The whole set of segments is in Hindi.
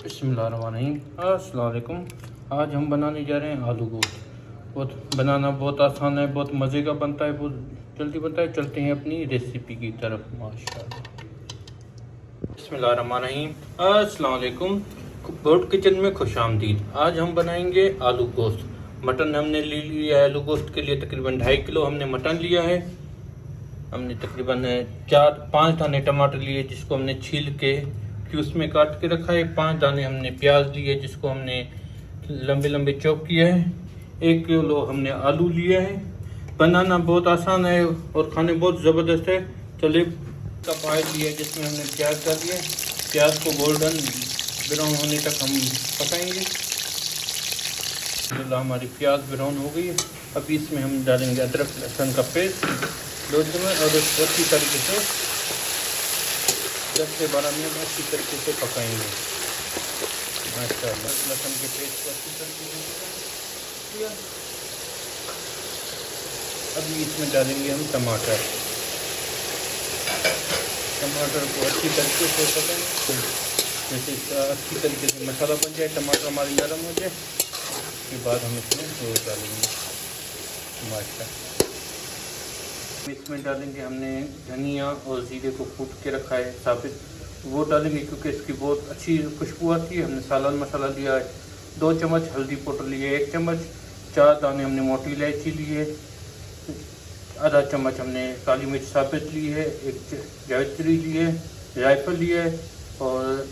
बिस्मिल्लाहिर्रहमानिर्रहीम। अस्सलाम वालेकुम। आज हम बनाने जा रहे हैं आलू गोश्त। बनाना बहुत आसान है, बहुत मज़े का बनता है, बहुत जल्दी बनता है। चलते हैं अपनी रेसिपी की तरफ। माशाअल्लाह। बिस्मिल्लाहिर्रहमानिर्रहीम। अस्सलाम वालेकुम। बोर्ड किचन में खुशामदीद। आज हम बनाएंगे आलू गोश्त। मटन हमने ले लिया है। आलू गोश्त के लिए तकरीबन 2.5 किलो हमने मटन लिया है। हमने तकरीबन 4-5 दाने टमाटर लिए, जिसको हमने छील के क्यूब्स में काट के रखा है। 5 दाने हमने प्याज लिए, जिसको हमने लंबे लंबे चॉप किया है। 1 किलो हमने आलू लिया है। बनाना बहुत आसान है और खाने बहुत ज़बरदस्त है। चलिए कप ऑयल लिया, जिसमें हमने प्याज डाल दिया। प्याज को गोल्डन ब्राउन होने तक हम पकाएंगे। हमारी प्याज ब्राउन हो गई है। अभी इसमें हम डालेंगे अदरक लहसुन का पेस्ट 2 चम्मच और इसको अच्छी तरीके से 10 से 12 मिनट अच्छी तरीके से पकाएंगे। माशाअल्लाह। लहसुन के पेस्ट को अच्छी तरीके से किया। अभी इसमें डालेंगे हम टमाटर को अच्छी तरीके से पकाएंगे। जैसे अच्छी तरीके से मसाला बन जाए, टमाटर हमारी नरम हो जाए, उसके बाद हम इसमें वो डालेंगे माशाअल्लाह। इसमें डालेंगे हमने धनिया और जीरे को कूट के रखा है साबित, वो डालेंगे क्योंकि इसकी बहुत अच्छी खुशबू आती है। हमने सालन मसाला लिया है। 2 चम्मच हल्दी पाउडर लिए, 1 चम्मच 4 दाने हमने मोटी इलायची ली है, आधा चम्मच हमने काली मिर्च साबित ली है, 1 जावित्री ली है, जायफल लिया है और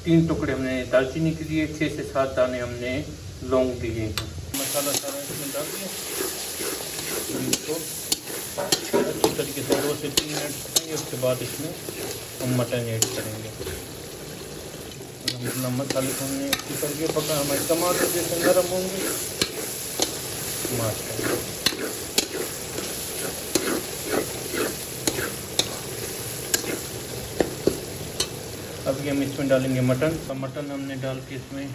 3 टुकड़े हमने दालचीनी के लिए, 6 से 7 दाने हमने लौंग लिए। मसाला सारा इसमें डाल दिया। इसको अच्छी तरीके से 2 से 3 मिनट पकाएंगे। उसके बाद इसमें हम मटन ऐड करेंगे। मसाले को हमने अच्छी तरीके पका, हमारे टमाटर जैसे नरम होंगे माशाअल्लाह। अभी हम इसमें डालेंगे मटन। मटन हमने डाल के इसमें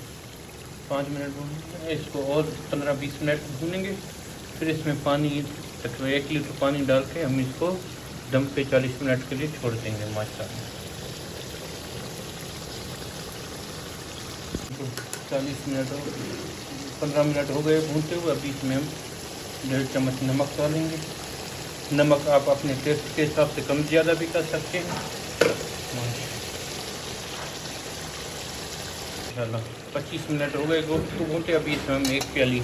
5 मिनट भूनेंगे। इसको और 15-20 मिनट भूनेंगे। फिर इसमें पानी तकरीबन 1 लीटर पानी डाल के हम इसको दम पे 40 मिनट के लिए छोड़ देंगे माशाअल्लाह। 40 मिनट 15 मिनट हो गए भूनते हुए। अभी इसमें हम 1.5 चम्मच नमक डालेंगे। नमक आप अपने टेस्ट के हिसाब से कम ज़्यादा भी कर सकते हैं माशाअल्लाह। 25 मिनट हो गए गोश्त को भूनते। अभी इसमें हम 1 प्याली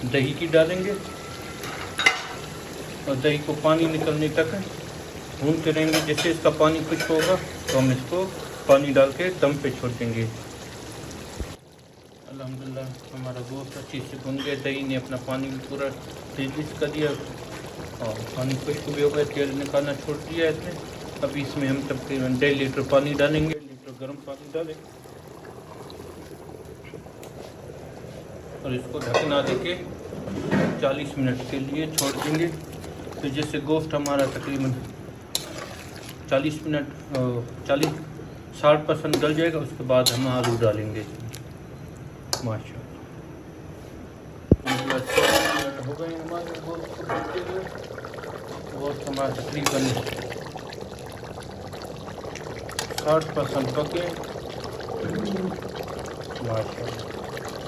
दही की डालेंगे और दही को पानी निकलने तक भूनते रहेंगे। जैसे इसका पानी कुछ होगा तो हम इसको पानी डाल के दम पे छोड़ देंगे। अल्हम्दुलिल्लाह हमारा गोश्त अच्छी से भुन गया। दही ने अपना पानी भी पूरा रिलीज कर दिया और पानी खुश्क भी हो गया, तेल निकालना छोड़ दिया इसने। अभी इसमें हम तकरीबन 1.5 लीटर पानी डालेंगे। 1 लीटर गर्म पानी डालें और इसको ढकना देके 40 मिनट के लिए छोड़ देंगे। तो जैसे गोश्त हमारा तकरीबन 60% गल जाएगा, उसके बाद हम आलू डालेंगे माशाअल्लाह। हो गए हमारे गोश्त को भूनते हुए। गोश्त हमारा तकरीबन 60% पके माशाअल्लाह।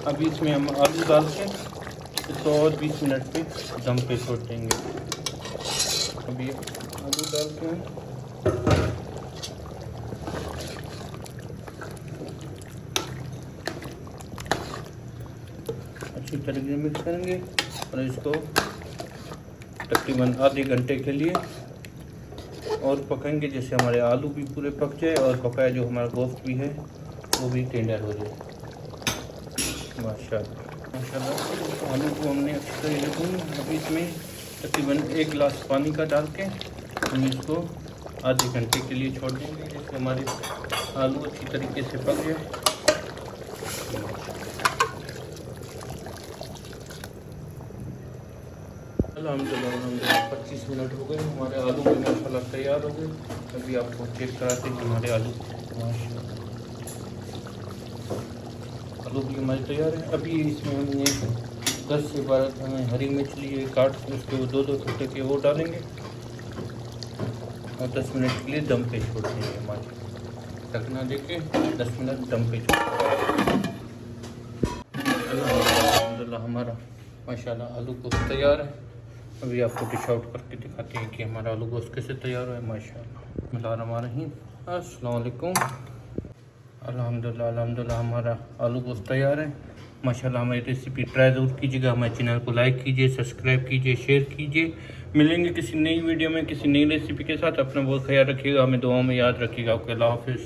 अभी इसमें हम आलू डाल के इसको और 20 मिनट पे दम पे छोड़ देंगे। अभी आलू डाल के अच्छी तरीके से मिक्स करेंगे और इसको तकरीबन आधे घंटे के लिए और पकाएंगे, जैसे हमारे आलू भी पूरे पक जाए और पकाया जो हमारा गोश्त भी है वो भी टेंडर हो जाए माशाअल्लाह। आलू को हमने अच्छी तरीके से। अभी इसमें तकरीबन 1 गिलास पानी का डाल के हम इसको आधे घंटे के लिए छोड़ देंगे, जैसे हमारे आलू अच्छी तरीके से पक जाए। अल्हम्दुलिल्लाह 25 मिनट हो गए। हमारे आलू भी माशाअल्लाह तैयार हो गए। अभी आपको चेक कराते हैं हमारे आलू आलू भी हमारे तैयार है। अभी इसमें हमने 10 से 12 हमें हरी मिर्च लिए काट के, उसके 2-2 टुकड़े के वो डालेंगे और 10 मिनट के लिए दम पे छोड़ देंगे। हमारे ढकना देके 10 मिनट दम पे छोड़ अल्हम्दुलिल्लाह हमारा माशाल्लाह आलू गोश्त तैयार है। अभी आपको डिश आउट करके दिखाते हैं कि हमारा आलू गोश्त कैसे तैयार हुआ है। माशाल्लाह बिस्मिल्लाहिर्रहमानिर्रहीम, अस्सलाम वालेकुम। अल्हम्दुलिल्लाह हमारा आलू गोश्त तैयार है। माशाल्लाह हमारी रेसिपी ट्राई ज़रूर कीजिएगा। हमारे चैनल को लाइक कीजिए, सब्सक्राइब कीजिए, शेयर कीजिए। मिलेंगे किसी नई वीडियो में किसी नई रेसिपी के साथ। अपना बहुत ख्याल रखिएगा, हमें दुआओं में याद रखिएगा। ओके, अल्लाह हाफिज़।